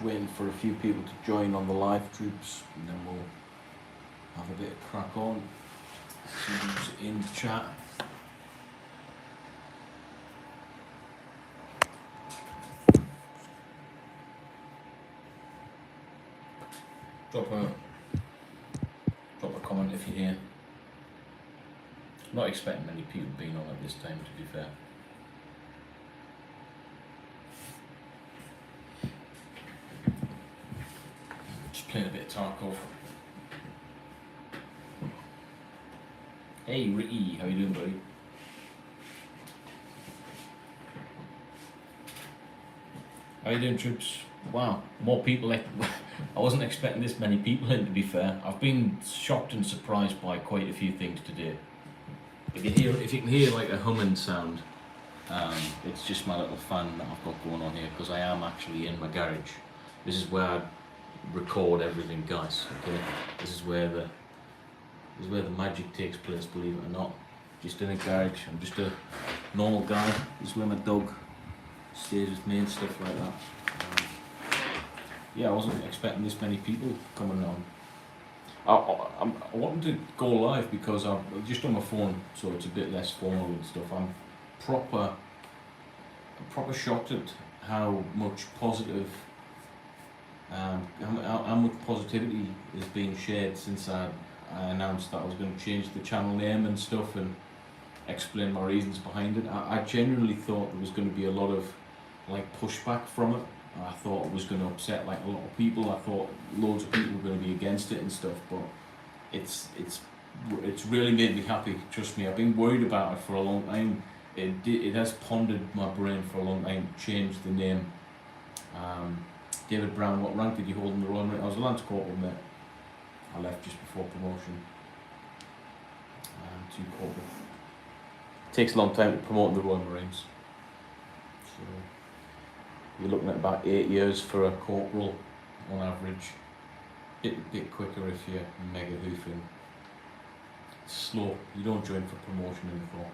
Just waiting for a few people to join on the live troops, and then we'll have a bit of crack on. See who's in chat. Drop a comment if you're here. I'm not expecting many people being on at this time, to be fair. Just playing a bit of Tarkov. Hey Ricky, how you doing, buddy? How you doing, troops? Wow, more people. I wasn't expecting this many people in, to be fair. I've been shocked and surprised by quite a few things today. If you can hear like a humming sound, it's just my little fan that I've got going on here, because I am actually in my garage. This is where I record everything, guys. Okay, this is where the magic takes place, believe it or not. Just in a garage. I'm just a normal guy. This is where my dog stays with me and stuff like that. Yeah, I wasn't expecting this many people coming on. I wanted to go live because I'm just on my phone, so it's a bit less formal and stuff. I'm proper shocked at how much positive, how much positivity is being shared since I announced that I was going to change the channel name and stuff and explain my reasons behind it. I genuinely thought there was going to be a lot of like pushback from it. I thought it was going to upset like a lot of people. I thought loads of people were going to be against it and stuff, but it's really made me happy. Trust me, I've been worried about it for a long time. It has pondered my brain for a long time to change the name. David Brown, what rank did you hold in the Royal Marines? I was a Lance Corporal, mate. I left just before promotion to Corporal. Takes a long time to promote in the Royal Marines. So you're looking at about 8 years for a corporal on average. Bit quicker if you're mega hoofing. It's slow. You don't join for promotion in the Corps.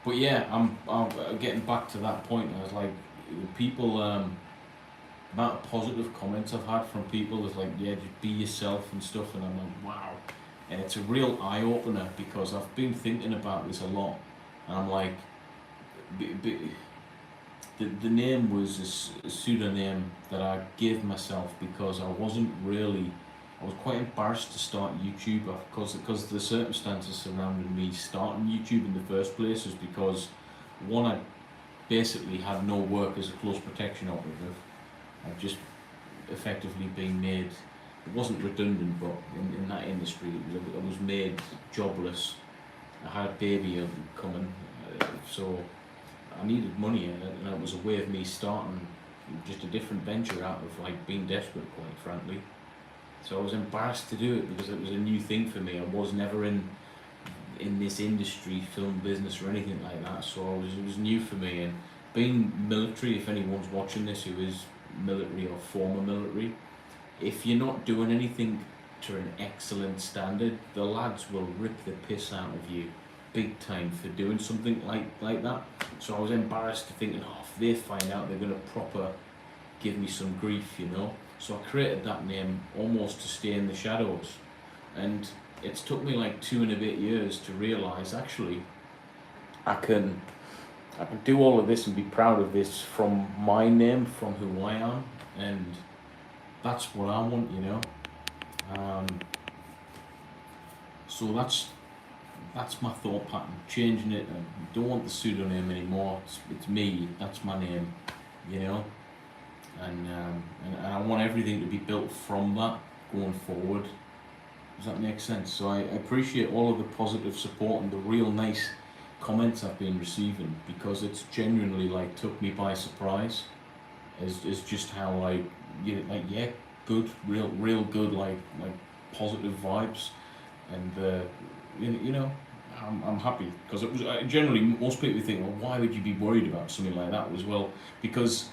But yeah, I'm getting back to that point. I was like, people, amount of positive comments I've had from people is like, yeah, just be yourself and stuff, and I'm like, wow. And it's a real eye opener, because I've been thinking about this a lot, and I'm like, the name was a pseudonym that I gave myself because I was quite embarrassed to start YouTube, because the circumstances surrounding me starting YouTube in the first place was because, one, I basically had no work as a close protection operative. I've just effectively been made, it wasn't redundant, but in that industry I was made jobless. I had a baby coming, so I needed money, and it was a way of me starting just a different venture out of like being desperate, quite frankly. So I was embarrassed to do it because it was a new thing for me. I was never in this industry, film business or anything like that, so it was new for me. And being military, if anyone's watching this who is military or former military, if you're not doing anything to an excellent standard, the lads will rip the piss out of you big time for doing something like that. So I was embarrassed to thinking, oh, if they find out, they're going to proper give me some grief, you know. So I created that name almost to stay in the shadows, and it's took me like 2 and a bit years to realise actually I can do all of this and be proud of this from my name, from who I am, and that's what I want, you know. So that's my thought pattern, changing it. I don't want the pseudonym anymore. It's me, that's my name, you know. And I want everything to be built from that going forward. Does that make sense? So I appreciate all of the positive support and the real nice comments I've been receiving, because it's genuinely like took me by surprise. Is just how like yeah, good, real good, like positive vibes, and you know, I'm happy, because it was generally most people think, well, why would you be worried about something like that as well? Because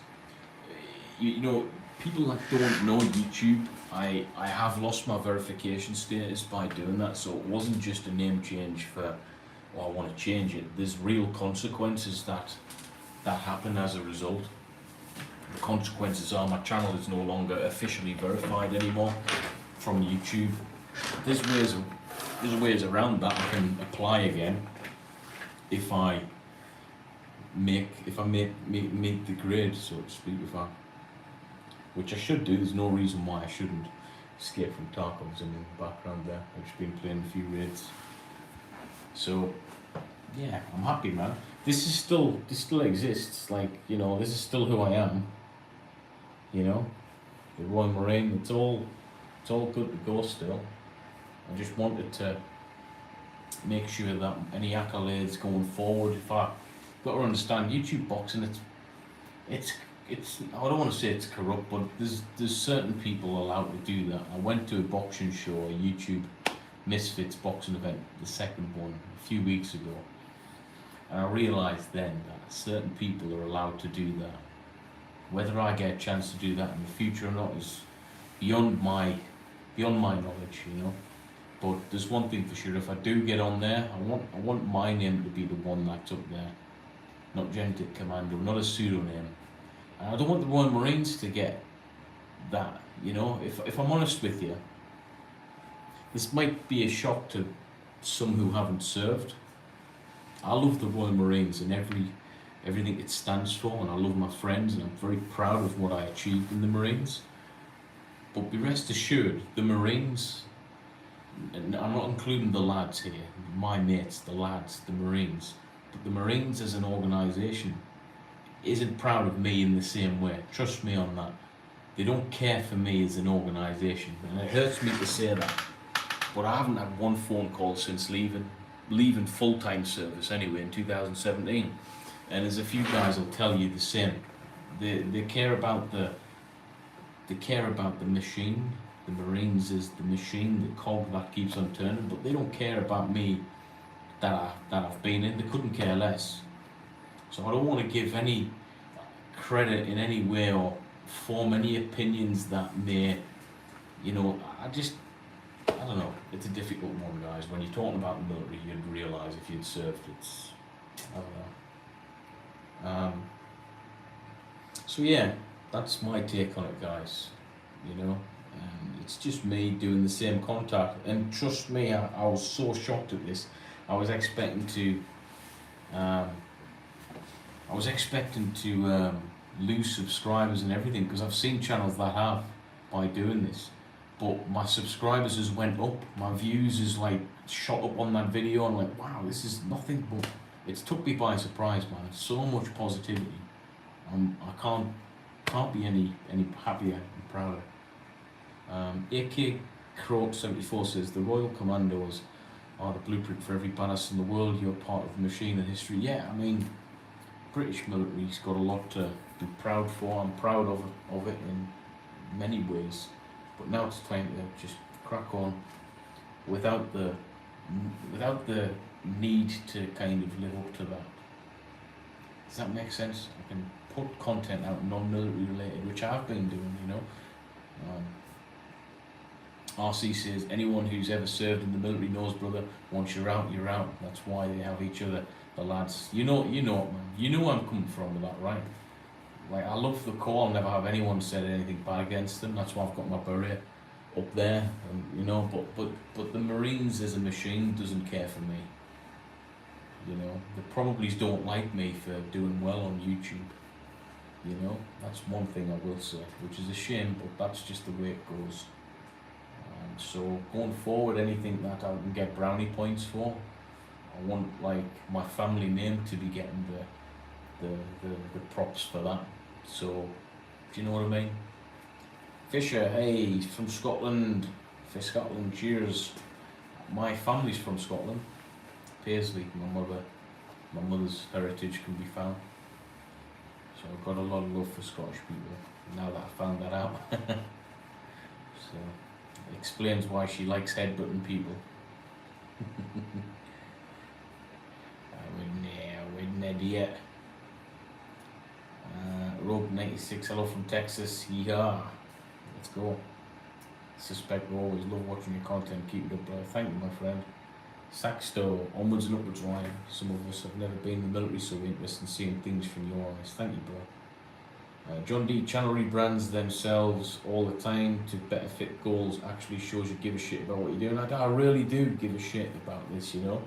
you know, people that don't know YouTube, I have lost my verification status by doing that, so it wasn't just a name change for, oh, I want to change it. There's real consequences that happen as a result. The consequences are my channel is no longer officially verified anymore from YouTube. There's ways around that I can apply again if I make the grade, so to speak, which I should do. There's no reason why I shouldn't. Escape from Tarkov's in the background there. I've just been playing a few raids. So yeah, I'm happy, man. This still exists. Like, you know, this is still who I am. You know, the Royal Marine. It's all good to go still. I just wanted to make sure that any accolades going forward, if I got to understand YouTube boxing, it's I don't want to say it's corrupt, but there's certain people allowed to do that. I went to a boxing show, a YouTube Misfits boxing event, the second one, a few weeks ago, and I realised then that certain people are allowed to do that. Whether I get a chance to do that in the future or not is beyond my knowledge, you know. But there's one thing for sure: if I do get on there, I want my name to be the one that's up there, not Genetic Commando, not a pseudonym. And I don't want the Royal Marines to get that, you know. If I'm honest with you, this might be a shock to some who haven't served. I love the Royal Marines and everything it stands for, and I love my friends, and I'm very proud of what I achieved in the Marines. But be rest assured, the Marines, and I'm not including the lads here, my mates, the lads, the Marines, but the Marines as an organisation isn't proud of me in the same way. Trust me on that. They don't care for me as an organisation, and it hurts me to say that, but I haven't had one phone call since leaving full-time service anyway in 2017, and there's a few guys will tell you the same. They care about the machine. The Marines is the machine, the cog that keeps on turning, but they don't care about me that I've been in. They couldn't care less. So I don't want to give any credit in any way or form any opinions that may, you know, I don't know. It's a difficult one, guys. When you're talking about the military, you'd realise if you'd served, I don't know. So yeah, that's my take on it, guys. You know, it's just me doing the same contact, and trust me, I was so shocked at this. I was expecting to lose subscribers and everything, because I've seen channels that have by doing this, but my subscribers has went up, my views is like shot up on that video. I'm like, wow, this is nothing, but it's took me by surprise, man. So much positivity. I can't be any happier and prouder. AK Croat 74 says the Royal Commandos are the blueprint for every badass in the world. You're part of the machine and history. Yeah, I mean, British military's got a lot to be proud for. I'm proud of it in many ways, but now it's time to just crack on without the need to kind of live up to that. Does that make sense? I can put content out non-military related, which I've been doing, you know. RC says, anyone who's ever served in the military knows, brother, once you're out, you're out. That's why they have each other, the lads. You know, man. You know where I'm coming from with that, right? Like, I love the Corps. I'll never have anyone said anything bad against them. That's why I've got my beret up there, and, you know. But the Marines as a machine doesn't care for me. You know, they probably don't like me for doing well on YouTube. You know, that's one thing I will say, which is a shame, but that's just the way it goes. So going forward, anything that I can get brownie points for, I want like my family name to be getting the props for that. So, do you know what I mean? Fisher, hey, from Scotland. For Scotland, cheers. My family's from Scotland. Paisley, my mother's heritage can be found. So I've got a lot of love for Scottish people, now that I found that out. So it explains why she likes headbutting people. I wouldn't yet. Rob96, hello from Texas. Yeah, let's go. Suspect we always love watching your content. Keep it up, brother. Thank you, my friend. Saxto, onwards and upwards, Ryan. Some of us have never been in the military, so we're interested in seeing things from your eyes. Thank you, bro. John D. Channel rebrands themselves all the time to better fit goals. Actually shows you give a shit about what you're doing. I really do give a shit about this, you know.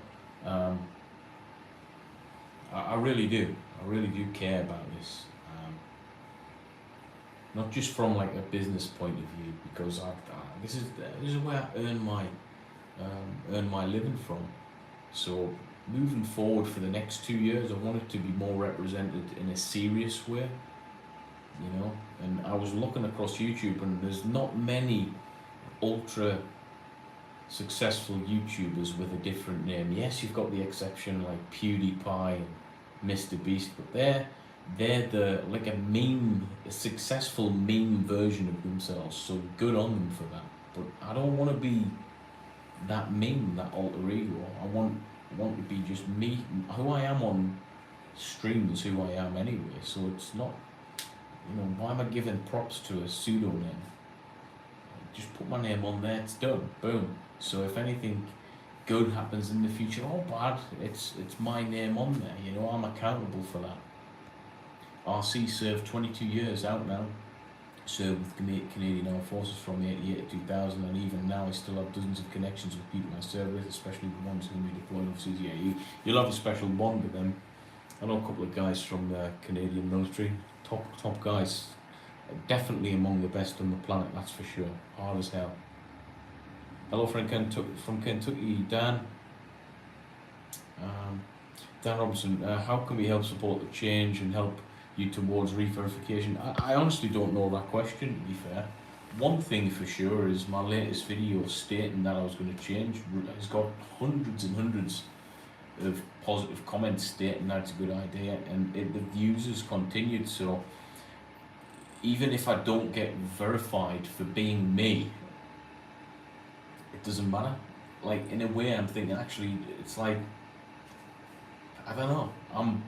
I really do. I really do care about this. Not just from like a business point of view, because this is where I earn my living from. So moving forward for the next 2 years, I want it to be more represented in a serious way, you know. And I was looking across YouTube, and there's not many ultra successful YouTubers with a different name. Yes, you've got the exception like PewDiePie and Mr. Beast, but they're the like a successful meme version of themselves. So good on them for that. But I don't want to be that meme, that alter ego. I want to be just me. Who I am on stream is who I am anyway. So it's not, you know, why am I giving props to a pseudonym? Just put my name on there. It's done. Boom. So if anything good happens in the future, or bad, it's my name on there. You know, I'm accountable for that. RC served 22 years out now. Served with Canadian Armed Forces from 88 to 2000, and even now I still have dozens of connections with people I serve with, especially the ones whom we deployed overseas. Yeah, you'll have a special bond with them. I know a couple of guys from the Canadian military, top guys, definitely among the best on the planet, that's for sure. Hard as hell. Hello from Kentucky, Dan. Dan Robinson, how can we help support the change and help you towards re-verification? I honestly don't know that question, to be fair. One thing for sure is my latest video stating that I was going to change has got hundreds and hundreds of positive comments stating that's a good idea, and the views has continued. So even if I don't get verified for being me, it doesn't matter. Like, in a way, I'm thinking actually it's like, I don't know. I'm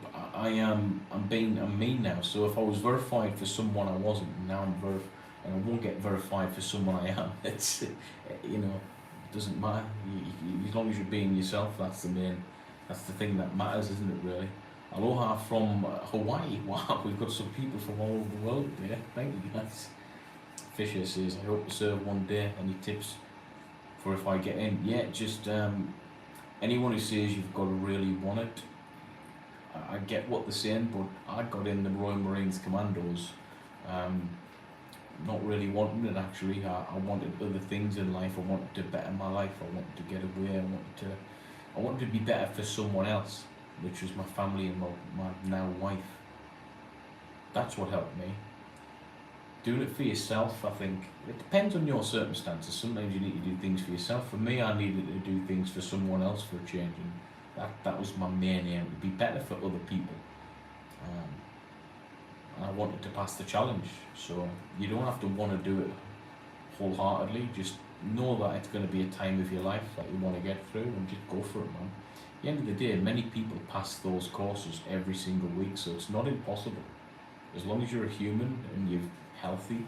me now. So if I was verified for someone I wasn't, now I'm and I won't get verified for someone I am. It's, you know, it doesn't matter. As long as you're being yourself, that's the thing that matters, isn't it? Really. Aloha from Hawaii. Wow, we've got some people from all over the world there. Thank you guys. Fisher says, I hope to serve one day. Any tips for if I get in? Yeah, just anyone who says you've got to really want it. I get what they're saying, but I got in the Royal Marines Commandos, not really wanting it actually. I wanted other things in life. I wanted to better my life. I wanted to get away. I wanted to be better for someone else, which was my family and my now wife. That's what helped me. Doing it for yourself, I think, it depends on your circumstances. Sometimes you need to do things for yourself. For me, I needed to do things for someone else for a change, and that was my main aim, to be better for other people. And I wanted to pass the challenge. So you don't have to want to do it wholeheartedly. Just know that it's going to be a time of your life that you want to get through, and just go for it, man. At the end of the day, many people pass those courses every single week, so it's not impossible. As long as you're a human and you're healthy,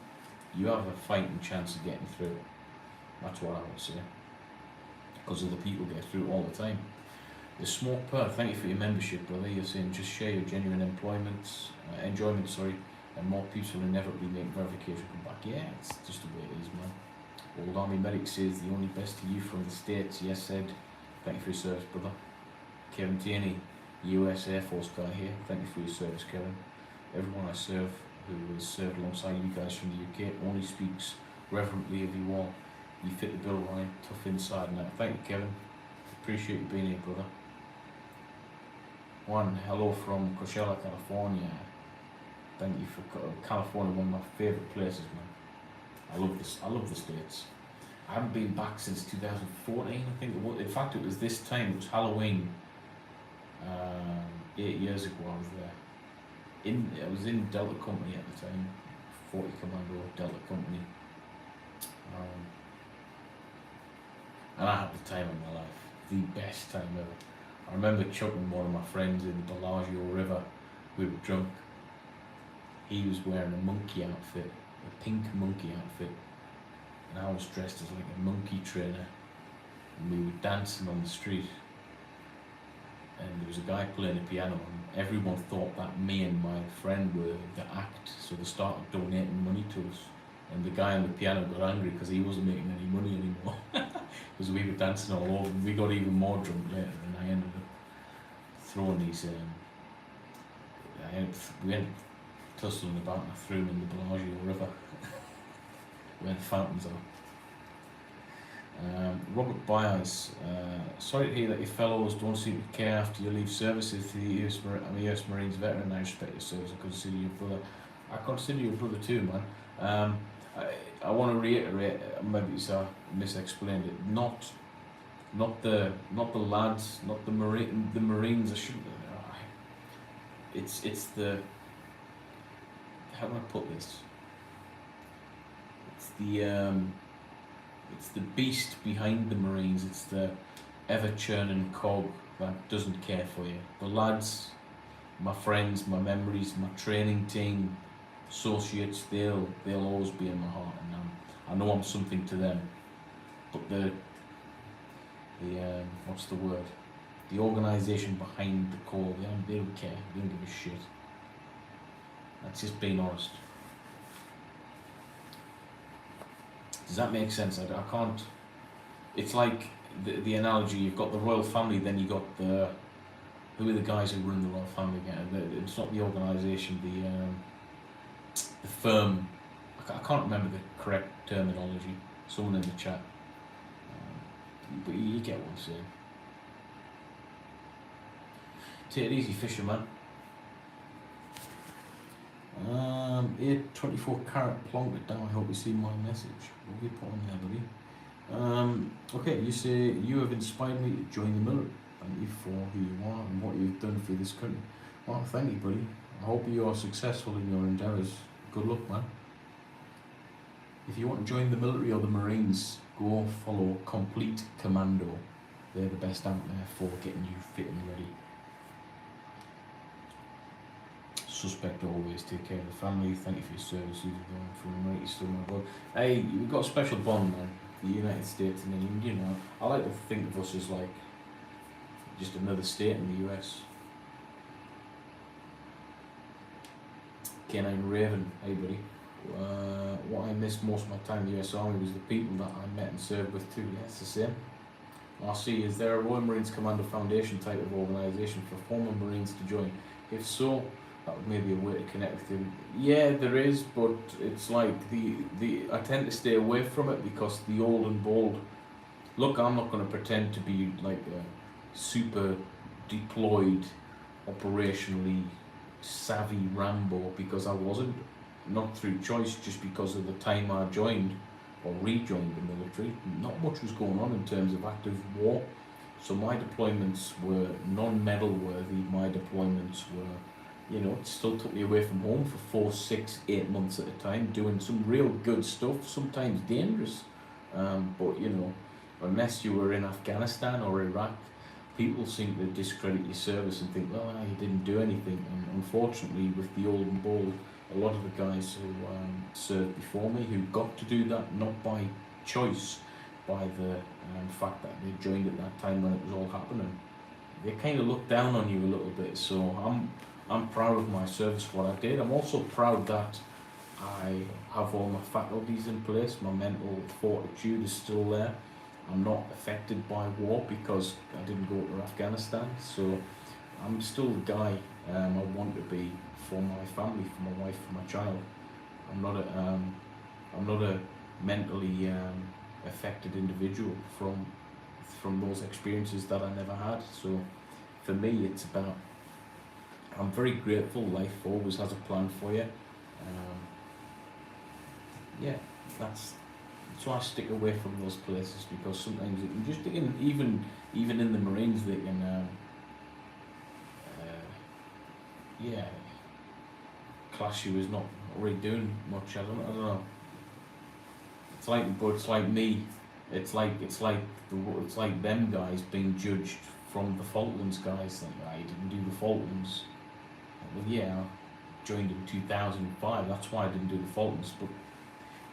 you have a fighting chance of getting through it. That's what I would say. Because other people get through it all the time. The Smoke Pearl, thank you for your membership, brother. You're saying just share your genuine enjoyment, and more people will inevitably make verification come back. Yeah, it's just the way it is, man. Old Army Medic says the only best to you from the States. Yes, said. Thank you for your service, brother. Kevin Tierney, US Air Force guy here. Thank you for your service, Kevin. Everyone I serve who has served alongside you guys from the UK only speaks reverently of you all. You fit the bill, Ryan. Tough inside and out. Thank you, Kevin. Appreciate you being here, brother. Hello from Coachella, California. Thank you for California, one of my favourite places, man. I love this. I love the States. I haven't been back since 2014, I think it was. In fact, it was this time. It was Halloween. 8 years ago, I was there. I was in Delta Company at the time. 40 Commando Delta Company. And I had the time of my life. The best time ever. I remember chucking one of my friends in the Bellagio River. We were drunk. He was wearing a monkey outfit, a pink monkey outfit, and I was dressed as like a monkey trainer, and we were dancing on the street, and there was a guy playing a piano, everyone thought that me and my friend were the act, so they started donating money to us. And the guy on the piano got angry because he wasn't making any money anymore. Because we were dancing all over. We got even more drunk later, and I ended up throwing these. We ended up tussling about, and I threw them in the Bellagio River, where the fountains are. Robert Byers, sorry to hear that your fellows don't seem to care after you leave services to the US, I'm a US Marines veteran. I respect your service. I consider you a brother. I consider you a brother too, man. I want to reiterate, maybe I misexplained it. Not the lads, not the Marines. I shouldn't. It's the, how do I put this? It's the beast behind the Marines. It's the ever-churning cog that doesn't care for you. The lads, my friends, my memories, my training team, associates, they'll always be in my heart, and I know I'm something to them. But the what's the word? The organisation behind the call, they don't care. They don't give a shit. That's just being honest. Does that make sense? I can't. It's like the analogy. You've got the royal family, then you got who are the guys who run the royal family again? It's not the organisation. The firm. I can't remember the correct terminology. Someone in the chat. But you get what I'm saying. Take it easy, fisherman. 24 carat plonker down. I hope you see my message. What have you put on there, buddy? Okay, you say you have inspired me to join the military. Thank you for who you are and what you've done for this country. Well, thank you, buddy. I hope you are successful in your endeavours. Good luck, man. If you want to join the military or the Marines, go follow Complete Commando. They're the best out there for getting you fit and ready. Suspect always take care of the family. Thank you for your service. You've gone from America, still my blood. Hey, we've got a special bond, man. The United States and England, you know. I like to think of us as like just another state in the US. Canine Raven, hey buddy. What I missed most of my time in the US Army was the people that I met and served with too. Yeah, it's the same. RC, is there a Royal Marines Commando Foundation type of organisation for former Marines to join? If so, that would maybe a way to connect with them. Yeah, there is, but it's like I tend to stay away from it because the old and bold. Look, I'm not going to pretend to be like a super deployed, operationally savvy Rambo, because I wasn't. Not through choice, just because of the time I joined or rejoined the military. Not much was going on in terms of active war, so my deployments were non-medal worthy. My deployments were, you know, it still took me away from home for 4, 6, 8 months at a time, doing some real good stuff, sometimes dangerous. But you know, unless you were in Afghanistan or Iraq, people seem to discredit your service and think, well, you didn't do anything. And unfortunately, with the old and bold, a lot of the guys who served before me, who got to do that not by choice, by the fact that they joined at that time when it was all happening, they kind of looked down on you a little bit. So I'm proud of my service, what I did. I'm also proud that I have all my faculties in place. My mental fortitude is still there. I'm not affected by war because I didn't go to Afghanistan. So I'm still the guy I want to be for my family, for my wife, for my child. I'm not a mentally affected individual from those experiences that I never had. So for me, it's about, I'm very grateful. Life always has a plan for you. Yeah, that's why I stick away from those places, because sometimes it can just, even in the Marines, they can class you as not really doing much. I don't know. It's like me. It's like them guys being judged from the Falklands guys. Like, I didn't do the Falklands. Well, yeah, I joined in 2005. That's why I didn't do the Falklands. But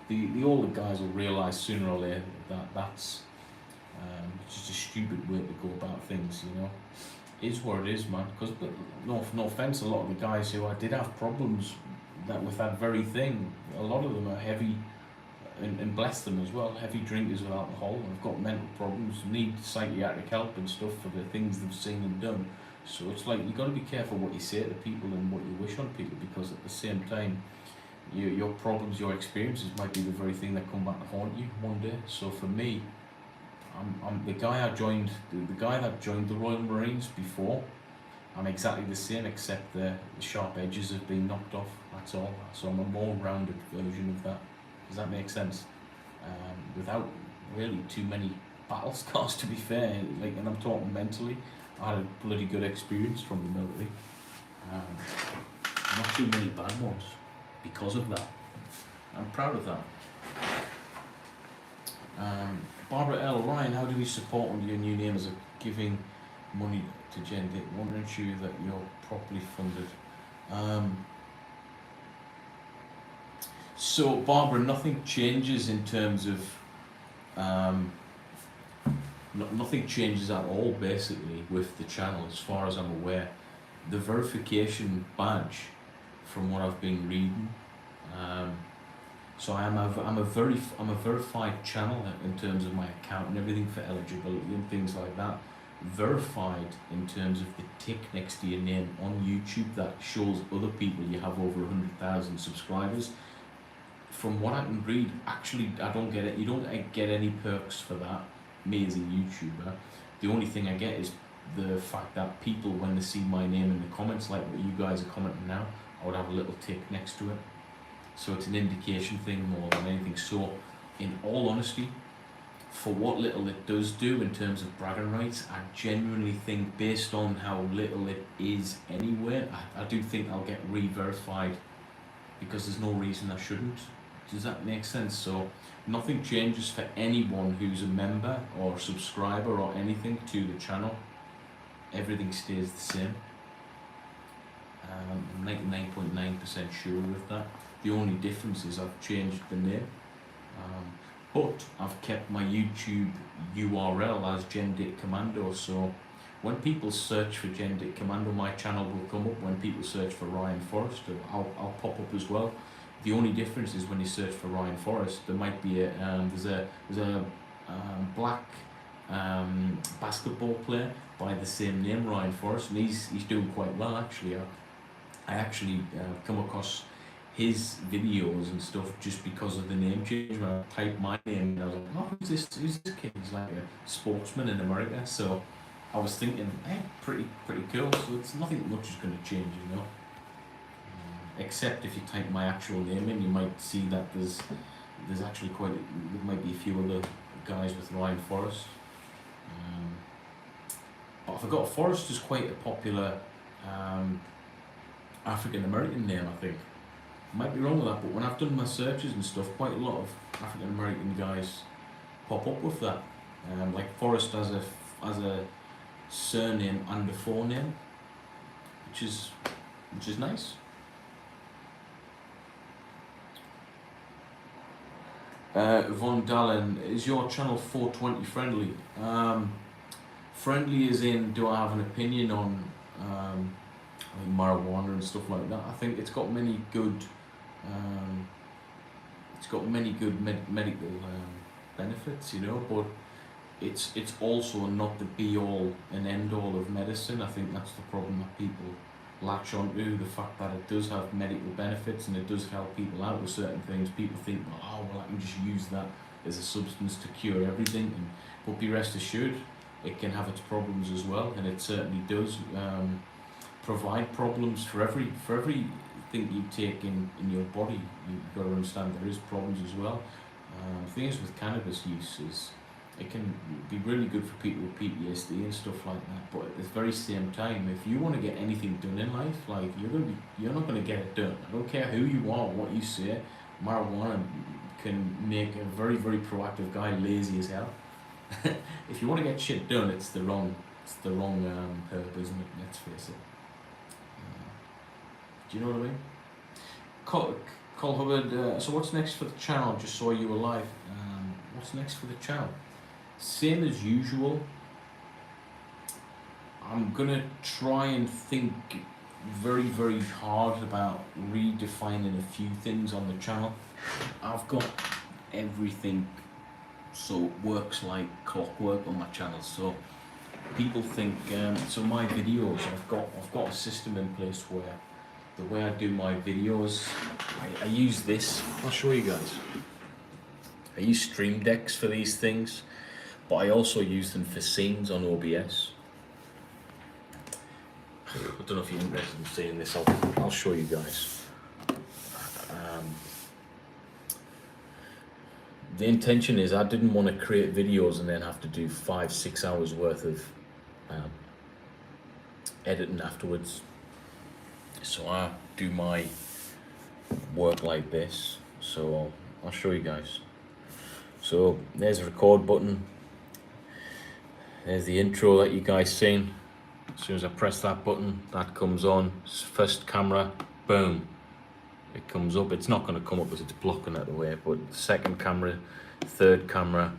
the older guys will realise sooner or later that that's just a stupid way to go about things, you know. is what it is, man. Because no offense, a lot of the guys who I did have problems that with that very thing, a lot of them are heavy, and bless them as well, heavy drinkers of alcohol and have got mental problems, need psychiatric help and stuff for the things they've seen and done. So it's like you got to be careful what you say to people and what you wish on people, because at the same time, your problems, your experiences might be the very thing that come back to haunt you one day. So for me, I'm the guy the guy that joined the Royal Marines before. I'm exactly the same, except the sharp edges have been knocked off. That's all. So I'm a more rounded version of that. Does that make sense? Without really too many battle scars, to be fair. Like, and I'm talking mentally. I had a bloody good experience from the military. Not too many bad ones because of that. I'm proud of that. Barbara L. Ryan, how do we support under your new name as a giving money to Gen Dick? Want to ensure that you're properly funded. So Barbara, nothing changes in terms of nothing changes at all basically with the channel as far as I'm aware. The verification badge, from what I've been reading, so I'm a verified channel in terms of my account and everything for eligibility and things like that. Verified in terms of the tick next to your name on YouTube that shows other people you have over 100,000 subscribers. From what I can read, actually I don't get it. You don't get any perks for that, me as a YouTuber. The only thing I get is the fact that people, when they see my name in the comments, like what you guys are commenting now, I would have a little tick next to it. So it's an indication thing more than anything. So in all honesty, for what little it does do in terms of bragging rights, I genuinely think, based on how little it is anyway, I do think I'll get re-verified, because there's no reason I shouldn't. Does that make sense? So nothing changes for anyone who's a member or subscriber or anything to the channel. Everything stays the same. I'm 99.9% sure of that. The only difference is I've changed the name. But I've kept my YouTube URL as Gen Dick Commando, so when people search for Gen Dick Commando, my channel will come up. When people search for Ryan Forrest, I'll pop up as well. The only difference is when you search for Ryan Forrest, there might be there's a black basketball player by the same name, Ryan Forrest, and he's doing quite well actually. I actually come across his videos and stuff just because of the name change. When I typed my name, and I was like, oh, who's this kid? He's like a sportsman in America. So I was thinking, hey, pretty cool. So it's nothing much is going to change, you know. Except if you type my actual name in, you might see that there's actually there might be a few other guys with Ryan Forrest. But I forgot, Forrest is quite a popular African American name, I think. Might be wrong with that, but when I've done my searches and stuff, quite a lot of African American guys pop up with that. Like Forrest as a surname and a forename, which is nice. Von Dalen, is your channel 420 friendly? Friendly as in, do I have an opinion on marijuana and stuff like that? I think it's got many good medical benefits, you know, but it's also not the be all and end all of medicine. I think that's the problem that people latch onto, the fact that it does have medical benefits and it does help people out with certain things. People think, oh well, I can just use that as a substance to cure everything, but be rest assured, it can have its problems as well, and it certainly does provide problems for everything you take in your body. You've got to understand there is problems as well. The thing is with cannabis use is it can be really good for people with PTSD and stuff like that, but at the very same time, if you want to get anything done in life, like you're not going to get it done. I don't care who you are, what you say. Marijuana can make a very, very proactive guy lazy as hell. If you want to get shit done, it's the wrong herb, isn't it? Let's face it. Do you know what I mean? Cole Hubbard, so what's next for the channel? Just saw you were live. What's next for the channel? Same as usual. I'm gonna try and think very, very hard about redefining a few things on the channel. I've got everything so it works like clockwork on my channel. So people think so my videos, I've got a system in place where the way I do my videos, I use this. I'll show you guys. I use Stream Decks for these things, but I also use them for scenes on OBS. I don't know if you're interested in seeing this. I'll show you guys. The intention is I didn't want to create videos and then have to do 5-6 hours worth of editing afterwards. So I do my work like this. So I'll show you guys. So there's a record button. There's the intro that you guys seen. As soon as I press that button, that comes on. First camera, boom. It comes up. It's not going to come up because it's blocking it away, but second camera, third camera,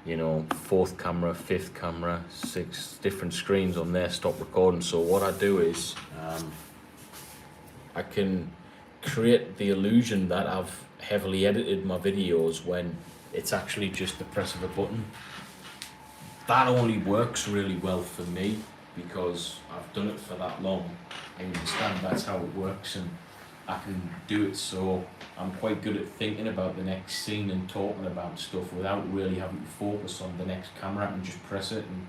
you know, fourth camera, fifth camera, 6 different screens on there, stop recording. So what I do is I can create the illusion that I've heavily edited my videos when it's actually just the press of a button. That only works really well for me because I've done it for that long. I understand that's how it works, and I can do it, so I'm quite good at thinking about the next scene and talking about stuff without really having to focus on the next camera and just press it and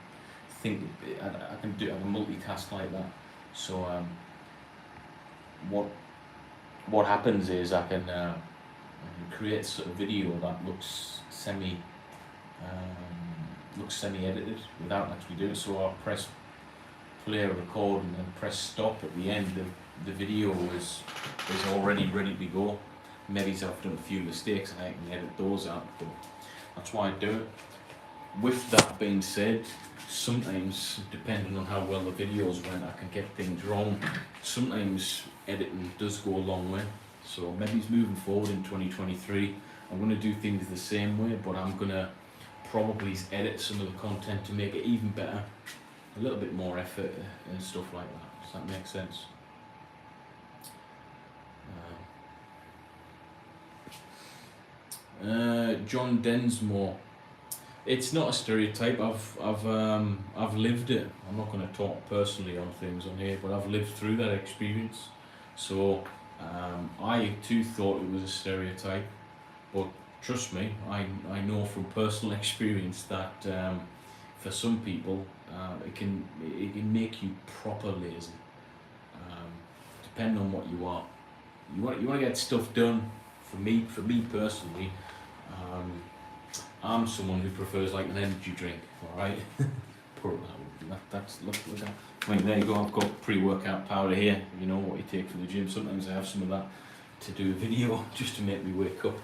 think. I can multitask like that. So what happens is I can create sort of video that looks semi-edited without actually doing it. So I'll press play or record and then press stop at the end. The video is already ready to go. Maybe I've done a few mistakes and I can edit those out, but that's why I do it. With that being said, sometimes, depending on how well the videos went, I can get things wrong. Sometimes editing does go a long way. So maybe it's moving forward in 2023. I'm going to do things the same way, but I'm going to probably edit some of the content to make it even better. A little bit more effort and stuff like that. Does that make sense? John Densmore. It's not a stereotype. I've lived it. I'm not going to talk personally on things on here, but I've lived through that experience. So I too thought it was a stereotype, but trust me, I know from personal experience that for some people it can make you proper lazy. Depending on what you are, you want to get stuff done. For me personally, I'm someone who prefers like an energy drink. All right, look at. I mean, there you go. I've got pre-workout powder here. You know what you take for the gym. Sometimes I have some of that to do a video just to make me wake up.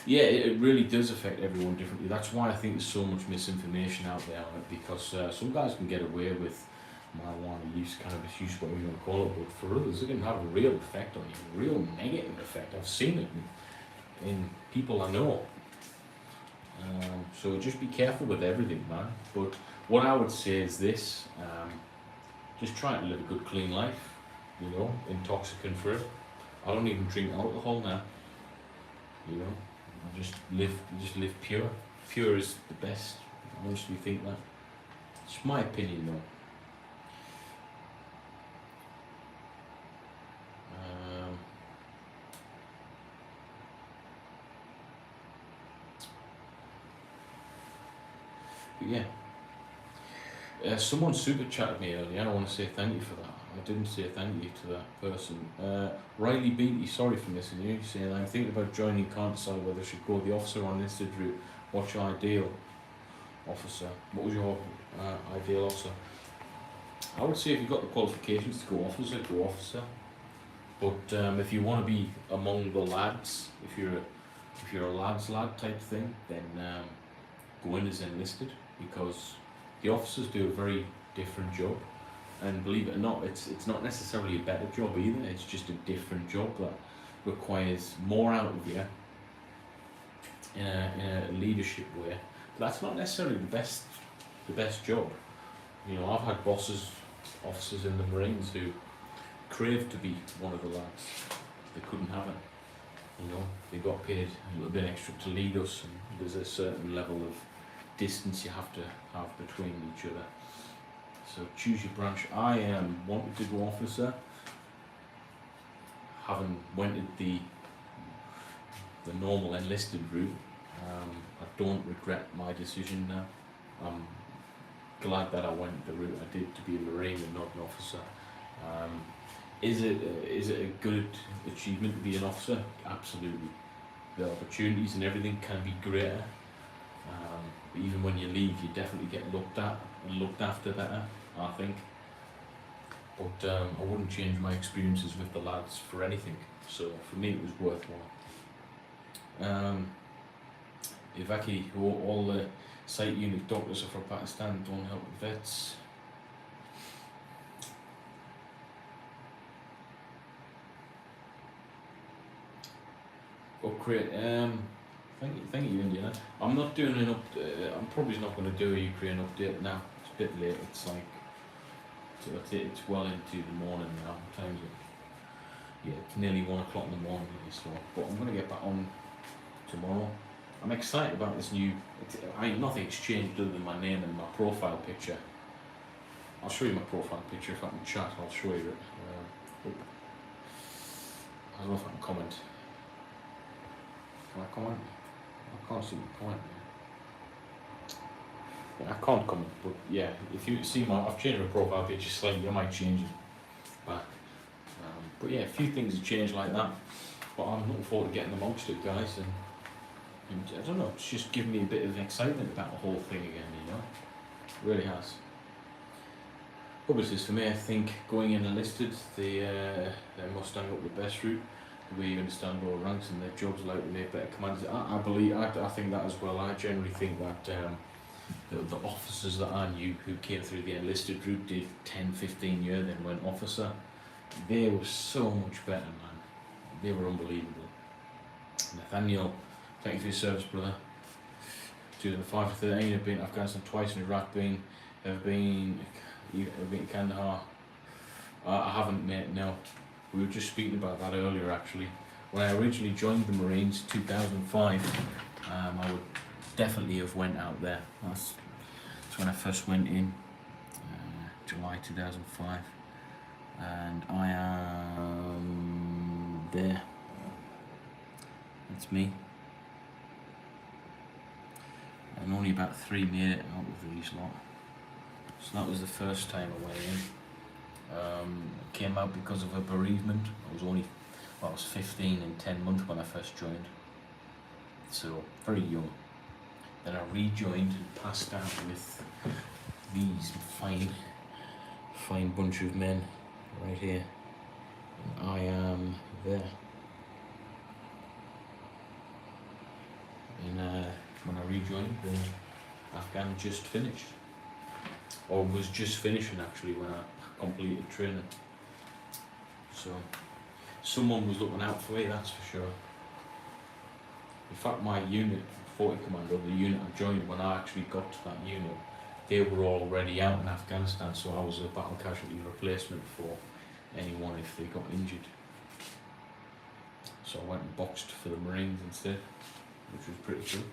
Yeah, it really does affect everyone differently. That's why I think there's so much misinformation out there on it, because some guys can get away with marijuana use, cannabis use, whatever you want to call it, but for others it can have a real effect on you, a real negative effect. I've seen it in people I know. So just be careful with everything, man. But what I would say is this, just try to live a good clean life, you know, intoxicant free. I don't even drink alcohol now, you know. I just live pure. Pure is the best. I honestly think that. It's my opinion though. But yeah. Someone super chatted me earlier. I want to say thank you for that. I didn't say thank you to that person. Riley Beatty, sorry for missing you. Saying I'm thinking about joining, can't decide whether I should go the officer or enlisted route. What's your ideal officer? What was your ideal officer? I would say if you've got the qualifications to go officer. But if you want to be among the lads, if you're a lads lad type thing, then go in as enlisted, because the officers do a very different job. And believe it or not, it's not necessarily a better job either. It's just a different job that requires more out of you in a leadership way. But that's not necessarily the best the best job. You know, I've had bosses, officers in the Marines who craved to be one of the lads. They couldn't have it. You know, they got paid a little bit extra to lead us, and there's a certain level of distance you have to have between each other. So choose your branch. I wanted to go officer, having went the normal enlisted route. I don't regret my decision now. I'm glad that I went the route I did to be a Marine and not an officer. Is it a good achievement to be an officer? Absolutely. The opportunities and everything can be greater. But even when you leave, you definitely get looked at and looked after better, I think. But I wouldn't change my experiences with the lads for anything. So for me, it was worthwhile. Ivaki, all the site unit doctors are from Pakistan, don't help the vets. Great. Thank you, Indiana. I'm not doing an I'm probably not going to do a Ukraine update now. It's a bit late. It's like it's well into the morning now. What time is it? Yeah, it's nearly 1 o'clock in the morning. So, but I'm going to get back on tomorrow. I'm excited about this new. Nothing's changed other than my name and my profile picture. I'll show you my profile picture if I can chat. I'll show you it. I don't know if I can comment. Can I comment? I can't see the comment. Yeah, I can't comment, but yeah, if you see I've changed my profile picture slightly. I might change it back. But yeah, a few things have changed like that. But I'm looking forward to getting amongst it, guys. And I don't know, it's just given me a bit of excitement about the whole thing again. You know, it really has. Obviously, for me, I think going in enlisted, the Mustang up the best route. The way you understand lower ranks and their jobs allow to make better commanders. I think that as well. I generally think that the officers that I knew who came through the enlisted route did 10, 15 years, then went officer. They were so much better, man. They were unbelievable. Nathaniel, thank you for your service, brother. 2005 to 13, I've been to Afghanistan twice, in Iraq, I've been to Kandahar. I haven't, mate, no. We were just speaking about that earlier, actually. When I originally joined the Marines, 2005, I would definitely have went out there. That's when I first went in, July 2005. And I am there. That's me. And only about 3 made it out of these lot. So that was the first time I went in. Came out because of a bereavement. I was 15 and 10 months when I first joined. So, very young. Then I rejoined and passed out with these fine bunch of men right here. And I am there. And when I rejoined, the Afghan just finished. Or was just finishing actually when I completed training. So someone was looking out for me, that's for sure. In fact, my unit, 40 Commando, the unit I joined, when I actually got to that unit, they were already out in Afghanistan, so I was a battle casualty replacement for anyone if they got injured. So I went and boxed for the Marines instead, which was pretty cool.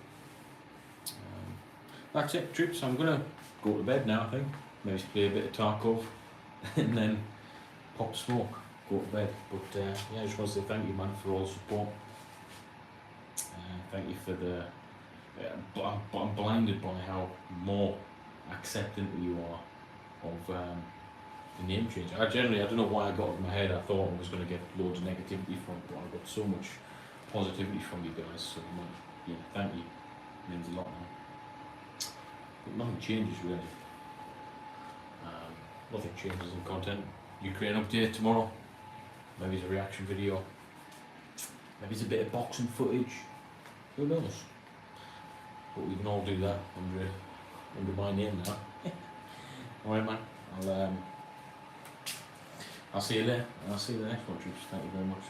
That's it, troops. I'm gonna go to bed now, I think. Maybe play a bit of Tarkov and then pop smoke, go to bed. But yeah, I just want to say thank you, man, for all the support. Thank you for the. I'm blinded by how more acceptant you are of the name change. I don't know why I got it in my head. I thought I was going to get loads of negativity from it, but I got so much positivity from you guys. So yeah, thank you. It means a lot now. But nothing changes really. Nothing changes in content. Ukraine update tomorrow. Maybe it's a reaction video. Maybe it's a bit of boxing footage. Who knows? But we can all do that under my name now. Alright, man. I'll see you later. I'll see you in the next one, troops. Thank you very much.